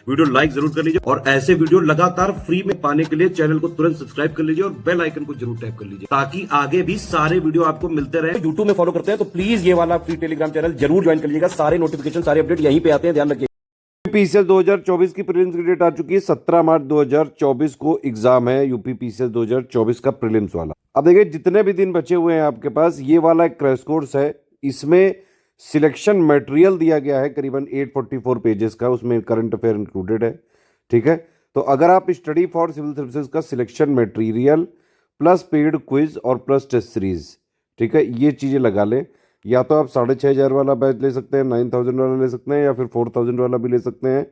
Video like जरूर कर लीजिए और ऐसे वीडियो लगातार फ्री में पाने के लिए चैनल को तुरंत सब्सक्राइब कर लीजिए और बेल आइकन को जरूर टैप कर लीजिए ताकि आगे भी सारे वीडियो आपको मिलते रहे। यूट्यूब में फॉलो करते हैं तो प्लीज ये वाला फ्री टेलीग्राम चैनल जरूर ज्वाइन कर लीजिएगा। सारे नोटिफिकेशन सारे अपडेट यहीं पे आते हैं, ध्यान रखिए। पीसीएस 2024 की प्रीलिम्स की डेट आ चुकी है। 17 मार्च 2024 को एग्जाम है यूपी पीसीएस 2024 का प्रीलिम्स वाला। अब देखिए जितने भी दिन बचे हुए हैं आपके पास, ये वाला एक क्रैश कोर्स है। इसमें सिलेक्शन मटेरियल दिया गया है करीबन 844 पेजेस का, उसमें करंट अफेयर इंक्लूडेड है। ठीक है, तो अगर आप स्टडी फॉर सिविल सर्विसेज का selection material plus paid quiz और प्लस टेस्ट सीरीज, ठीक है, ये चीजें लगा लें। या तो आप 6500 वाला बैच ले सकते हैं, 9000 वाला ले सकते हैं, या फिर 4000 वाला भी ले सकते हैं,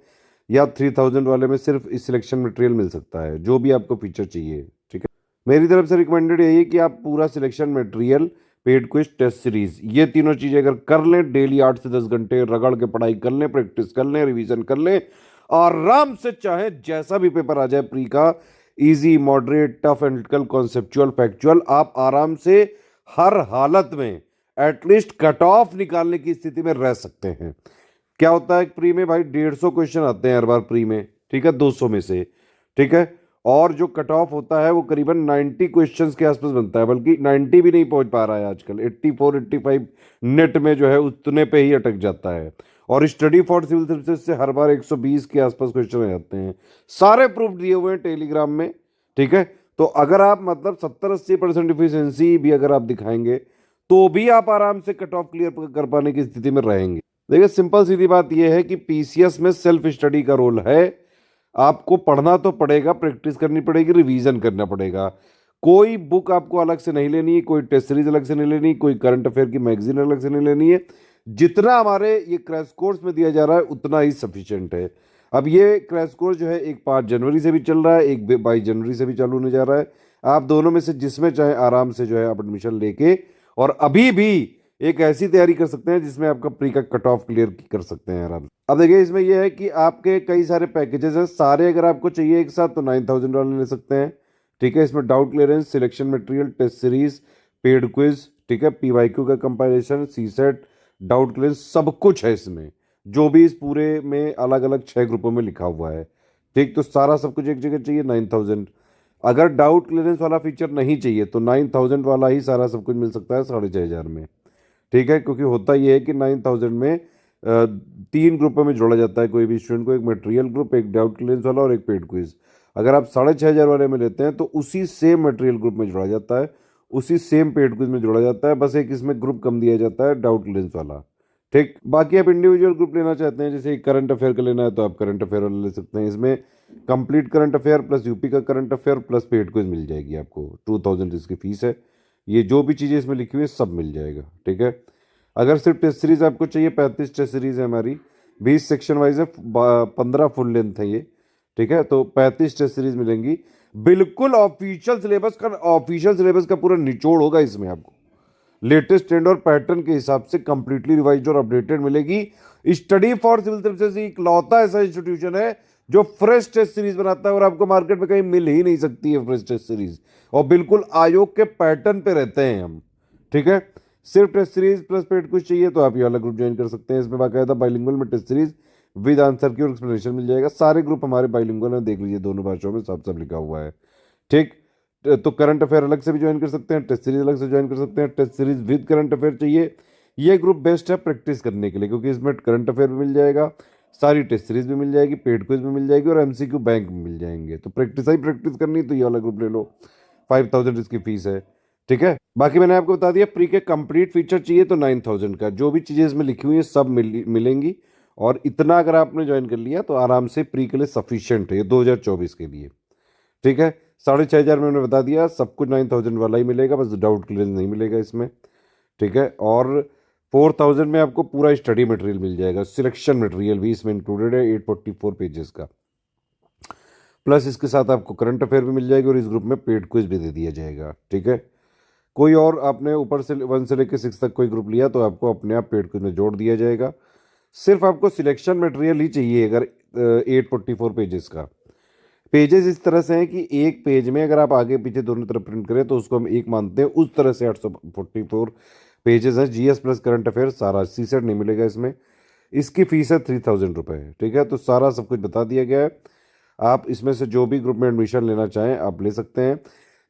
या 3000 वाले में सिर्फ इस सिलेक्शन मटेरियल मिल सकता है, जो भी आपको फीचर चाहिए। ठीक है, मेरी तरफ से रिकमेंडेड यही है कि आप पूरा selection material, paid quiz, test series, ये तीनों चीजें अगर कर लें, डेली 8 से 10 घंटे रगड़ के पढ़ाई कर लें, प्रैक्टिस कर लें, रिवीजन कर लें, आराम से चाहे जैसा भी पेपर आ जाए प्री का, easy, moderate, tough, analytical, conceptual, factual, आप आराम से हर हालत में एटलीस्ट कट ऑफ निकालने की स्थिति में रह सकते हैं। क्या होता है प्री में भाई, 150 क्वेश्चन आते हैं हर बार प्री में, ठीक है, 200 में से। ठीक है, और जो कट ऑफ होता है वो करीबन 90 क्वेश्चंस के आसपास बनता है, बल्कि 90 भी नहीं पहुंच पा रहा है आजकल। 84 85 नेट में जो है उतने पे ही अटक जाता है। और स्टडी फॉर सिविल सर्विसेज से हर बार 120 के आसपास क्वेश्चन आ जाते हैं। सारे प्रूफ दिए हुए हैं टेलीग्राम में। ठीक है, तो अगर आप मतलब 70-80% इफिशिएंसी भी अगर आप दिखाएंगे तो भी आप आराम से कट ऑफ क्लियर कर पाने की स्थिति में रहेंगे। देखिए सिंपल सीधी बात यह है कि पीसीएस में सेल्फ स्टडी का रोल है। आपको पढ़ना तो पड़ेगा, प्रैक्टिस करनी पड़ेगी, रिवीजन करना पड़ेगा। कोई बुक आपको अलग से नहीं लेनी है, कोई टेस्ट सीरीज अलग से नहीं लेनी, कोई करंट अफेयर की मैगजीन अलग से नहीं लेनी है। जितना हमारे ये क्रैश कोर्स में दिया जा रहा है उतना ही सफिशिएंट है। अब ये क्रैश कोर्स जो है एक 5 जनवरी से भी चल रहा है, एक 22 जनवरी से भी चालू होने जा रहा है। आप दोनों में से जिसमें चाहे आराम से जो है आप एडमिशन लेके और अभी भी एक ऐसी तैयारी कर सकते हैं जिसमें आपका प्री का कट ऑफ क्लियर कर सकते हैं आराम से। अब देखिए इसमें यह है कि आपके कई सारे पैकेजेस हैं, सारे अगर आपको चाहिए एक साथ तो 9000 वाले ले सकते हैं। ठीक है, इसमें doubt clearance, selection material, test series, paid quiz, ठीक है, पीवाईक्यू का कंपाइलेशन, सीसेट, डाउट क्लियरेंस, सब कुछ है इसमें, जो भी इस पूरे में अलग अलग 6 ग्रुपों में लिखा हुआ है। ठीक, तो सारा सब कुछ एक जगह चाहिए 9000। अगर डाउट क्लियरेंस वाला फीचर नहीं चाहिए तो 9000 वाला ही सारा सब कुछ मिल सकता है 6500 में। ठीक है, क्योंकि होता यह है कि 9000 में 3 ग्रुपों में जोड़ा जाता है कोई भी स्टूडेंट को, एक मटेरियल ग्रुप, एक डाउट क्लियरेंस वाला और एक पेड क्विज। अगर आप 6500 वाले में लेते हैं तो उसी सेम मटेरियल ग्रुप में जोड़ा जाता है, उसी सेम पेड क्विज में जोड़ा जाता है, बस एक इसमें ग्रुप कम दिया जाता है, डाउट क्लियरेंस वाला। ठीक, बाकी आप इंडिविजुअल ग्रुप लेना चाहते हैं, जैसे करंट अफेयर का लेना है तो आप करंट अफेयर वाला ले सकते हैं। इसमें complete current affair plus UP का current affair plus paid quiz मिल जाएगी आपको। 2000 इसकी फीस है। ये जो भी चीज़ें इसमें लिखी हुई है सब मिल जाएगा। ठीक है, अगर सिर्फ टेस्ट सीरीज आपको चाहिए, 35 टेस्ट सीरीज है हमारी, 20 सेक्शन वाइज है, 15 फुल लेंथ है ये। ठीक है, तो 35 टेस्ट सीरीज मिलेंगी। बिल्कुल ऑफिशियल सिलेबस का पूरा निचोड़ होगा इसमें, आपको लेटेस्ट ट्रेंड और पैटर्न के हिसाब से कंप्लीटली रिवाइज्ड और अपडेटेड मिलेगी। स्टडी फॉर सिविल सर्विसेज इकलौता ऐसा इंस्टीट्यूशन है जो फ्रेश टेस्ट सीरीज बनाता है और आपको मार्केट में कहीं मिल ही नहीं सकती है फ्रेश टेस्ट सीरीज, और बिल्कुल आयोग के पैटर्न पे रहते हैं हम। ठीक है, सिर्फ टेस्ट सीरीज प्लस पेड कुछ चाहिए तो आप ये वाला ग्रुप ज्वाइन कर सकते हैं। इसमें बाकायदा बाइलिंगुअल में टेस्ट सीरीज विद आंसर की और एक्सप्लेनेशन मिल जाएगा। सारे ग्रुप हमारे बाइलिंगुअल हैं, देख लीजिए दोनों भाषाओं में सब सब लिखा हुआ है। ठीक, तो करंट अफेयर अलग से भी ज्वाइन कर सकते हैं, टेस्ट सीरीज अलग से ज्वाइन कर सकते हैं। Test series with current affair चाहिए, ये ग्रुप बेस्ट है प्रैक्टिस करने के लिए, क्योंकि इसमें करंट अफेयर भी मिल जाएगा, सारी टेस्ट सीरीज भी मिल जाएगी, पेड क्विज भी मिल जाएगी और एमसीक्यू बैंक भी मिल जाएंगे। तो प्रैक्टिस करनी तो ये वाला ग्रुप ले लो, 5000 इसकी फीस है। ठीक है, बाकी मैंने आपको बता दिया प्री के कंप्लीट फीचर चाहिए तो 9000 का, जो भी चीज़ें इसमें लिखी हुई है सब मिलेंगी। और इतना अगर आपने ज्वाइन कर लिया तो आराम से प्री के लिए सफिशियंट है 2024 के लिए। ठीक है, 6500 में मैंने बता दिया, सब कुछ 9000 वाला ही मिलेगा, बस डाउट क्लियरेंस नहीं मिलेगा इसमें। ठीक है, और 4000 में आपको पूरा स्टडी मटेरियल मिल जाएगा, सिलेक्शन मटेरियल भी इसमें इंक्लूडेड है 844 पेजेस का, प्लस इसके साथ आपको करंट अफेयर भी मिल जाएगी और इस ग्रुप में पेड क्विज भी दे दिया जाएगा। ठीक है, कोई और आपने ऊपर से 1 से लेकर 6 तक कोई ग्रुप लिया तो आपको अपने आप पेड क्विज में जोड़ दिया जाएगा। सिर्फ आपको सिलेक्शन मटेरियल ही चाहिए अगर 844 पेजेस का। पेजेस इस तरह से हैं कि एक पेज में अगर आप आगे पीछे दोनों तरफ प्रिंट करें तो उसको हम एक मानते हैं, उस तरह से 844 पेजेस हैं। जीएस प्लस करंट अफेयर सारा, सीसेट नहीं मिलेगा इसमें। इसकी फीस है 3000 रुपये। ठीक है, तो सारा सब कुछ बता दिया गया है। आप इसमें से जो भी ग्रुप में एडमिशन लेना चाहें आप ले सकते हैं।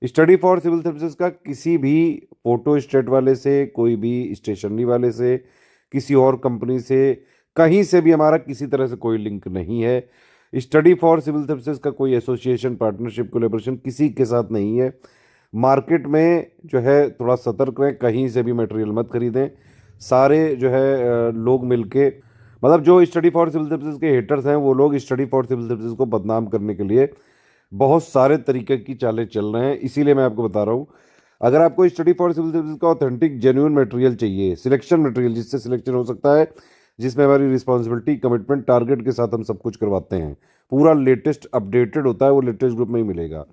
स्टडी फॉर सिविल सर्विसेज का किसी भी फोटो स्टेट वाले से, कोई भी स्टेशनरी वाले से, किसी और कंपनी से, कहीं से भी हमारा किसी तरह से कोई लिंक नहीं है। स्टडी फॉर सिविल सर्विसेज का कोई एसोसिएशन, पार्टनरशिप, कोलेबोरेशन किसी के साथ नहीं है। मार्केट में जो है थोड़ा सतर्क रहें, कहीं से भी मटेरियल मत खरीदें। सारे जो है लोग मिलके, मतलब जो स्टडी फॉर सिविल सर्विसेज के हेटर्स हैं वो लोग स्टडी फॉर सिविल सर्विसेज को बदनाम करने के लिए बहुत सारे तरीके की चालें चल रहे हैं। इसीलिए मैं आपको बता रहा हूँ, अगर आपको स्टडी फॉर सिविल सर्विसेज का ऑथेंटिक जेन्युइन मटेरियल चाहिए, सिलेक्शन मटेरियल जिससे सिलेक्शन हो सकता है, जिसमें हमारी रिस्पॉन्सिबिलिटी, कमिटमेंट, टारगेट के साथ हम सब कुछ करवाते हैं, पूरा लेटेस्ट अपडेटेड होता है, वो लेटेस्ट ग्रुप में ही मिलेगा।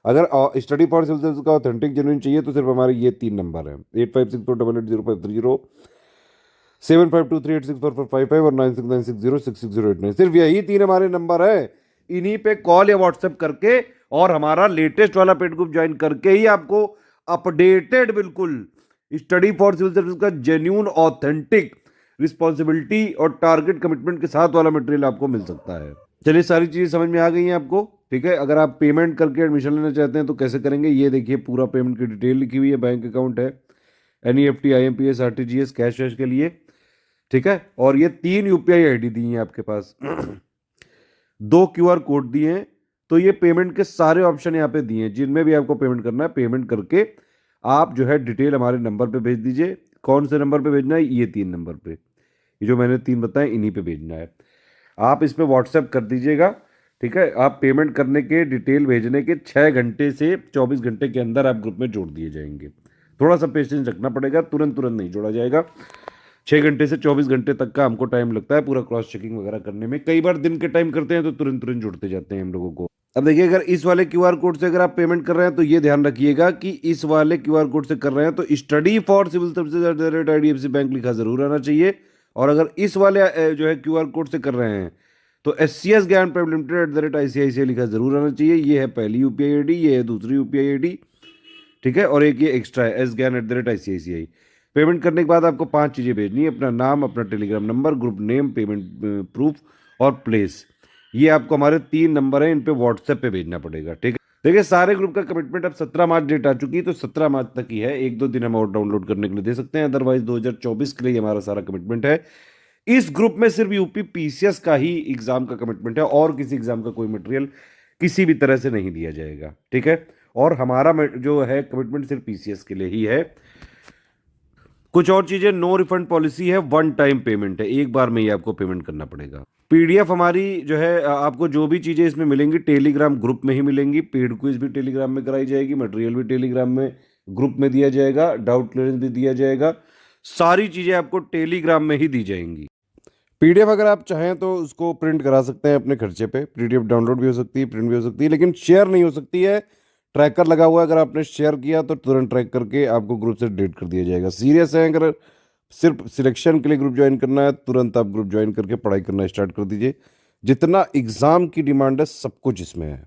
अगर स्टडी फॉर सिविल सर्विसेज का ऑथेंटिक जेन्युइन चाहिए तो सिर्फ हमारे ये 3 नंबर हैं, 8564880530, 7523864455 और 9696066089। सिर्फ यही 3 हमारे नंबर है। इन्हीं पे कॉल या व्हाट्सएप करके और हमारा लेटेस्ट वाला पेड ग्रुप ज्वाइन करके ही आपको अपडेटेड बिल्कुल स्टडी फॉर सिविल सर्विस का जेन्यून ऑथेंटिक रिस्पॉन्सिबिलिटी और टारगेट कमिटमेंट के साथ वाला मटेरियल आपको मिल सकता है। चलिए, सारी चीजें समझ में आ गई हैं आपको। ठीक है, अगर आप पेमेंट करके एडमिशन लेना चाहते हैं तो कैसे करेंगे, ये देखिए पूरा पेमेंट की डिटेल लिखी हुई है। बैंक अकाउंट है, NEFT, IMPS, RTGS, कैश वैश के लिए। ठीक है, और ये 3 UPI ID दी हैं आपके पास, 2 QR कोड दिए हैं। तो ये पेमेंट के सारे ऑप्शन यहाँ पे दिए हैं, जिनमें भी आपको पेमेंट करना है, पेमेंट करके आप जो है डिटेल हमारे नंबर पे भेज दीजिए। कौन से नंबर पे भेजना है, ये 3 नंबर पे, ये जो मैंने 3 बताए इन्हीं पे भेजना है। आप इस पे व्हाट्सएप कर दीजिएगा। ठीक है, आप पेमेंट करने के, डिटेल भेजने के 6 घंटे से 24 घंटे के अंदर आप ग्रुप में जोड़ दिए जाएंगे। थोड़ा सा पेशेंस रखना पड़ेगा, तुरंत नहीं जोड़ा जाएगा। 6 घंटे से 24 घंटे तक का हमको टाइम लगता है पूरा क्रॉस चेकिंग वगैरह करने में। कई बार दिन के टाइम करते हैं तो तुरंत जुड़ते जाते हैं हम लोगों को। अब देखिए, अगर इस वाले QR कोड से अगर आप पेमेंट कर रहे हैं तो ये ध्यान रखिएगा कि इस वाले QR कोड से कर रहे हैं तो study for civil services IDFC bank लिखा जरूर आना चाहिए। और अगर इस वाले जो है QR कोड से कर रहे हैं तो SCS ज्ञान प्राइवेट लिमिटेड @ICICI लिखा जरूर आना चाहिए। ये है पहली UPI ID, ये है दूसरी UPI ID। ठीक है, और एक ये एक्स्ट्रा है SGAN @ICICI। पेमेंट करने के बाद आपको 5 चीज़ें भेजनी है, अपना नाम, अपना Telegram number, group name, payment proof और प्लेस। ये आपको हमारे 3 नंबर हैं, इन पे व्हाट्सएप पे भेजना पड़ेगा। ठीक है, देखिए सारे ग्रुप का कमिटमेंट अब 17 मार्च डेट आ चुकी है, तो 17 मार्च तक ही है। 1-2 दिन हम और डाउनलोड करने के लिए दे सकते हैं, अदरवाइज 2024 के लिए हमारा सारा कमिटमेंट है। इस ग्रुप में सिर्फ UP PCS का ही एग्जाम का कमिटमेंट है, और किसी एग्जाम का कोई मटेरियल किसी भी तरह से नहीं दिया जाएगा। ठीक है, और हमारा जो है कमिटमेंट सिर्फ PCS के लिए ही है। कुछ और चीजें, नो रिफंड पॉलिसी है, 1 टाइम पेमेंट है, एक बार में ही आपको पेमेंट करना पड़ेगा। PDF हमारी जो है, आपको जो भी चीजें इसमें मिलेंगी टेलीग्राम ग्रुप में ही मिलेंगी। पेड क्विज भी टेलीग्राम में कराई जाएगी, मटेरियल भी टेलीग्राम में ग्रुप में दिया जाएगा, डाउट क्लियरेंस भी दिया जाएगा। सारी चीजें आपको टेलीग्राम में ही दी जाएंगी। PDF अगर आप चाहें तो उसको प्रिंट करा सकते हैं अपने खर्चे पे। PDF डाउनलोड भी हो सकती है, प्रिंट भी हो सकती है, लेकिन शेयर नहीं हो सकती है। ट्रैकर लगा हुआ है, अगर आपने शेयर किया तो तुरंत ट्रैक करके आपको ग्रुप से डिलीट कर दिया जाएगा। सीरियस है, अगर सिर्फ सिलेक्शन के लिए ग्रुप ज्वाइन करना है, तुरंत आप ग्रुप ज्वाइन करके पढ़ाई करना स्टार्ट कर दीजिए। जितना एग्जाम की डिमांड है सब कुछ इसमें है।